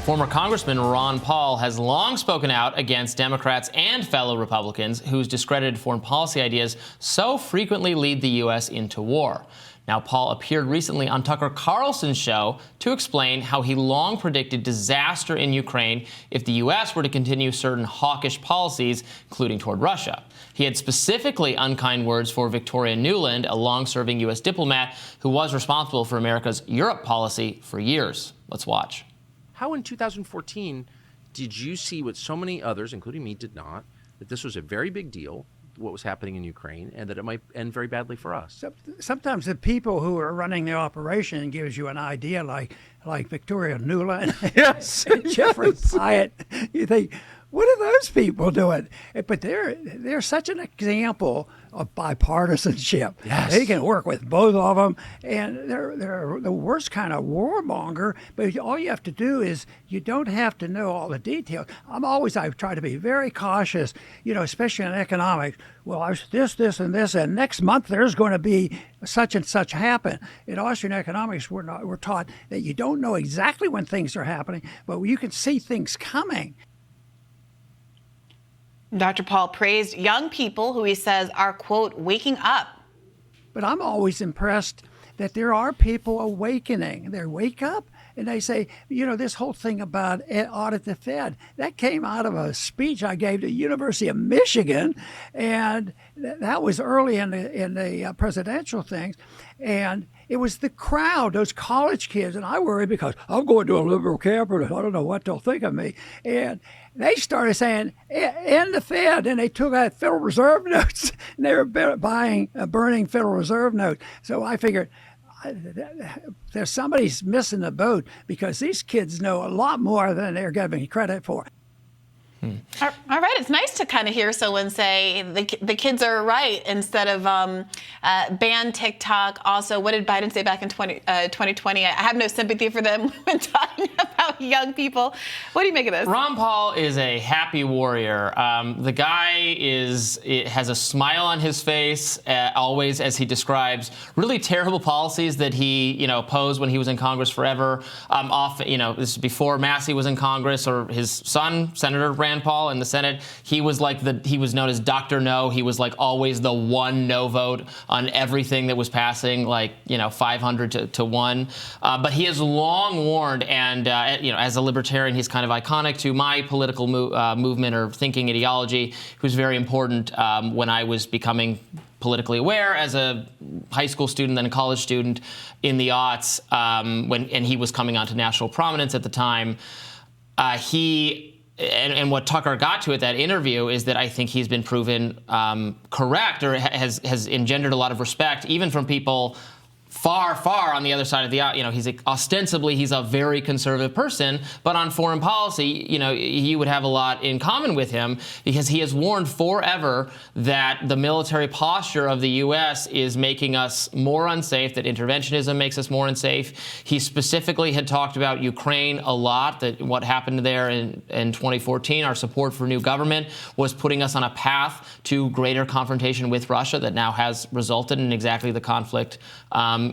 Former Congressman Ron Paul has long spoken out against Democrats and fellow Republicans whose discredited foreign policy ideas so frequently lead the U.S. into war. Now, Paul appeared recently on Tucker Carlson's show to explain how he long predicted disaster in Ukraine if the U.S. were to continue certain hawkish policies, including toward Russia. He had specifically unkind words for Victoria Nuland, a long-serving U.S. diplomat who was responsible for America's Europe policy for years. Let's watch. How in 2014 did you see what so many others, including me, did not, that this was a very big deal, what was happening in Ukraine, and that it might end very badly for us? Sometimes the people who are running the operation gives you an idea like Victoria Nuland, Yes. and Jeffrey Pyatt. You think, what are those people doing? But they're such an example of bipartisanship. Yes. They can work with both of them, and they're the worst kind of warmonger. But all you have to do is you don't have to know all the details. I try to be very cautious, especially in economics. Well, I was this, and this, and next month there's going to be such and such happen. In Austrian economics, we're taught that you don't know exactly when things are happening, but you can see things coming. Dr. Paul praised young people who he says are, quote, waking up. But I'm always impressed that there are people awakening. They wake up and they say, this whole thing about audit the Fed, that came out of a speech I gave to the University of Michigan. And that was early in the presidential things. And it was the crowd, those college kids. And I worry because I'm going to a liberal campus. I don't know what they'll think of me. And they started saying, end the Fed. And they took out Federal Reserve notes. And they were burning Federal Reserve notes. So I figured, there's somebody's missing the boat because these kids know a lot more than they're giving credit for. All right. It's nice to kind of hear someone say the kids are right instead of ban TikTok. Also, what did Biden say back in 2020? I have no sympathy for them when talking about young people. What do you make of this? Ron Paul is a happy warrior. The guy has a smile on his face always as he describes really terrible policies that he opposed when he was in Congress forever. This is before Massey was in Congress or his son, Senator Rand Paul in the Senate. He was known as Dr. No. He was always the one no vote on everything that was passing, 500 to 1. But he has long warned, and as a libertarian, he's kind of iconic to my political movement or thinking ideology. He was very important when I was becoming politically aware as a high school student, then a college student in the aughts, and he was coming onto national prominence at the time. And what Tucker got to at that interview is that I think he's been proven correct, or has engendered a lot of respect, even from people far on the other side of the aisle. He's a very conservative person, but on foreign policy, you would have a lot in common with him because he has warned forever that the military posture of the U.S. is making us more unsafe, that interventionism makes us more unsafe. He specifically had talked about Ukraine a lot, that what happened there in 2014, our support for new government was putting us on a path to greater confrontation with Russia that now has resulted in exactly the conflict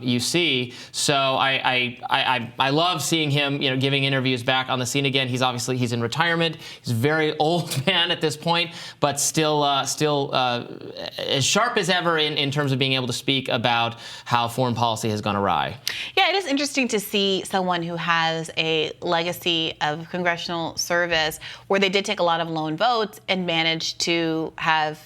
you see. So I love seeing him, giving interviews back on the scene again. He's in retirement. He's a very old man at this point, but still as sharp as ever in terms of being able to speak about how foreign policy has gone awry. Yeah, it is interesting to see someone who has a legacy of congressional service where they did take a lot of lone votes and managed to have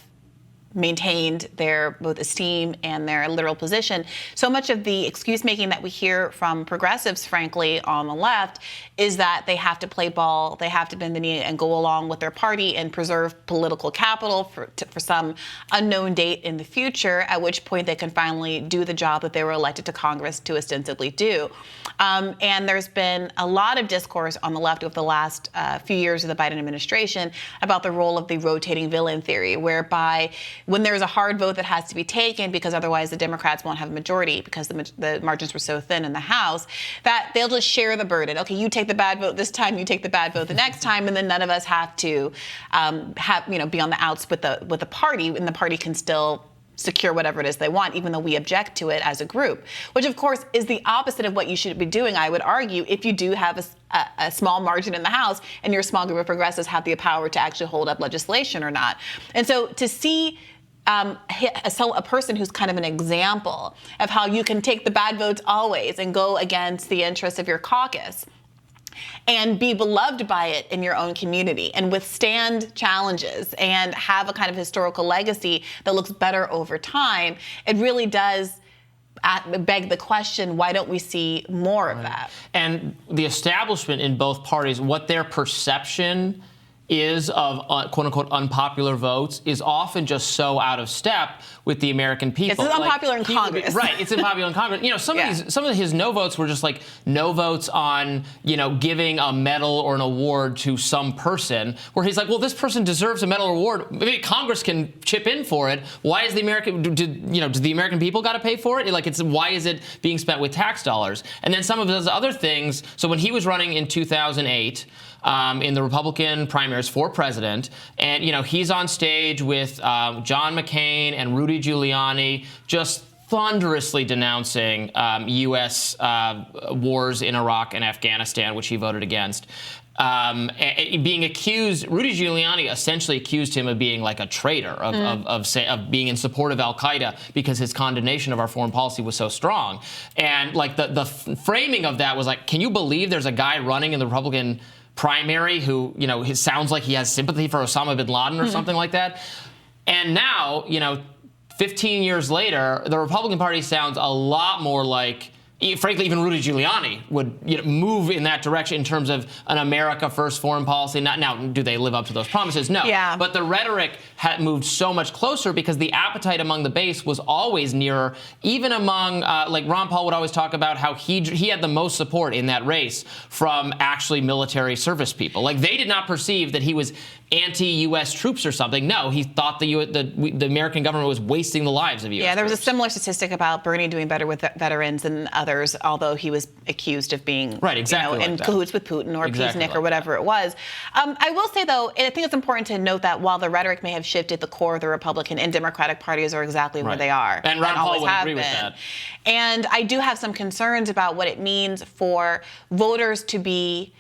maintained their both esteem and their literal position. So much of the excuse making that we hear from progressives, frankly, on the left is that they have to play ball, they have to bend the knee and go along with their party and preserve political capital for some unknown date in the future, at which point they can finally do the job that they were elected to Congress to ostensibly do. And there's been a lot of discourse on the left over the last few years of the Biden administration about the role of the rotating villain theory, whereby when there's a hard vote that has to be taken because otherwise the Democrats won't have a majority because the margins were so thin in the House, that they'll just share the burden. Okay, you take the bad vote this time, you take the bad vote the next time, and then none of us have to be on the outs with the party, and the party can still secure whatever it is they want, even though we object to it as a group, which of course is the opposite of what you should be doing, I would argue, if you do have a small margin in the House and your small group of progressives have the power to actually hold up legislation or not. And so to see a person who's kind of an example of how you can take the bad votes always and go against the interests of your caucus and be beloved by it in your own community and withstand challenges and have a kind of historical legacy that looks better over time, it really does beg the question, why don't we see more of that? And the establishment in both parties, what their perception is of quote-unquote unpopular votes is often just so out of step with the American people. It's unpopular in Congress. Right, it's unpopular in Congress. You know, some of his no votes were just like no votes on, you know, giving a medal or an award to some person, where he's like, well, this person deserves a medal or award. Maybe Congress can chip in for it. Why is the American, do the American people got to pay for it? Like, why is it being spent with tax dollars? And then some of those other things. So when he was running in 2008, in the Republican primaries for president, and he's on stage with John McCain and Rudy Giuliani, just thunderously denouncing U.S. Wars in Iraq and Afghanistan, which he voted against. Being accused, Rudy Giuliani essentially accused him of being like a traitor, of being in support of Al-Qaeda because his condemnation of our foreign policy was so strong. And like the framing of that was like, can you believe there's a guy running in the Republican primary who, sounds like he has sympathy for Osama bin Laden or something like that? And now, 15 years later, the Republican Party sounds a lot more like, frankly, even Rudy Giuliani would move in that direction in terms of an America first foreign policy. Now, do they live up to those promises? No. Yeah. But the rhetoric had moved so much closer because the appetite among the base was always nearer, even among, like Ron Paul would always talk about how he had the most support in that race from actually military service people. Like, they did not perceive that he was anti-U.S. troops or something. No, he thought the American government was wasting the lives of U.S. Yeah, there was troops. a similar statistic about Bernie doing better with veterans than others, although he was accused of being in cahoots with Putin or peacenik or whatever it was. I will say, though, I think it's important to note that while the rhetoric may have shifted, the core of the Republican and Democratic parties are exactly where they are. And Ron Paul would agree with that. And I do have some concerns about what it means for voters to be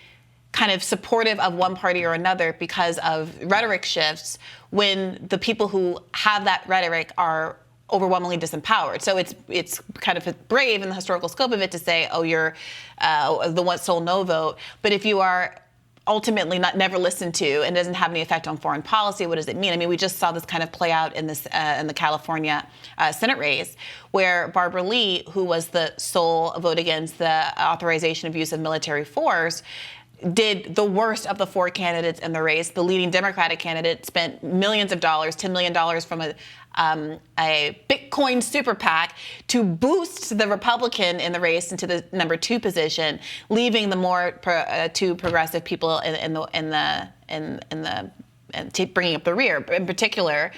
kind of supportive of one party or another because of rhetoric shifts when the people who have that rhetoric are overwhelmingly disempowered. So it's kind of brave in the historical scope of it to say, oh, you're the one sole no vote. But if you are ultimately never listened to and doesn't have any effect on foreign policy, what does it mean? I mean, we just saw this kind of play out in this in the California Senate race, where Barbara Lee, who was the sole vote against the authorization of use of military force, did the worst of the four candidates in the race. The leading Democratic candidate spent millions of dollars, $10 million from a Bitcoin super PAC to boost the Republican in the race into the number 2 position, leaving the more two progressive people bringing up the rear. In particular,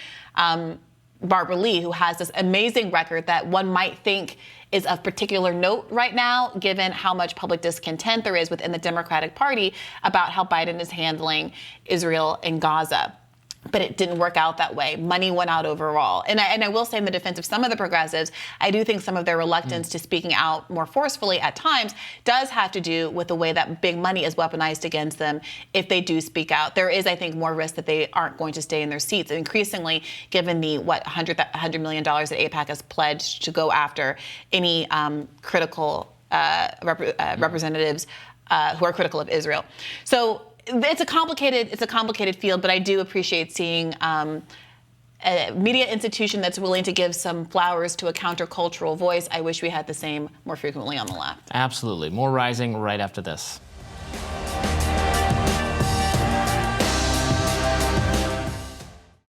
Barbara Lee, who has this amazing record that one might think is of particular note right now, given how much public discontent there is within the Democratic Party about how Biden is handling Israel and Gaza. But it didn't work out that way. Money went out overall. And I will say, in the defense of some of the progressives, I do think some of their reluctance to speaking out more forcefully at times does have to do with the way that big money is weaponized against them if they do speak out. There is, I think, more risk that they aren't going to stay in their seats. And increasingly, given the $100 million that AIPAC has pledged to go after any critical representatives who are critical of Israel. So it's a complicated field, but I do appreciate seeing a media institution that's willing to give some flowers to a countercultural voice. I wish we had the same more frequently on the left. Absolutely. More rising right after this.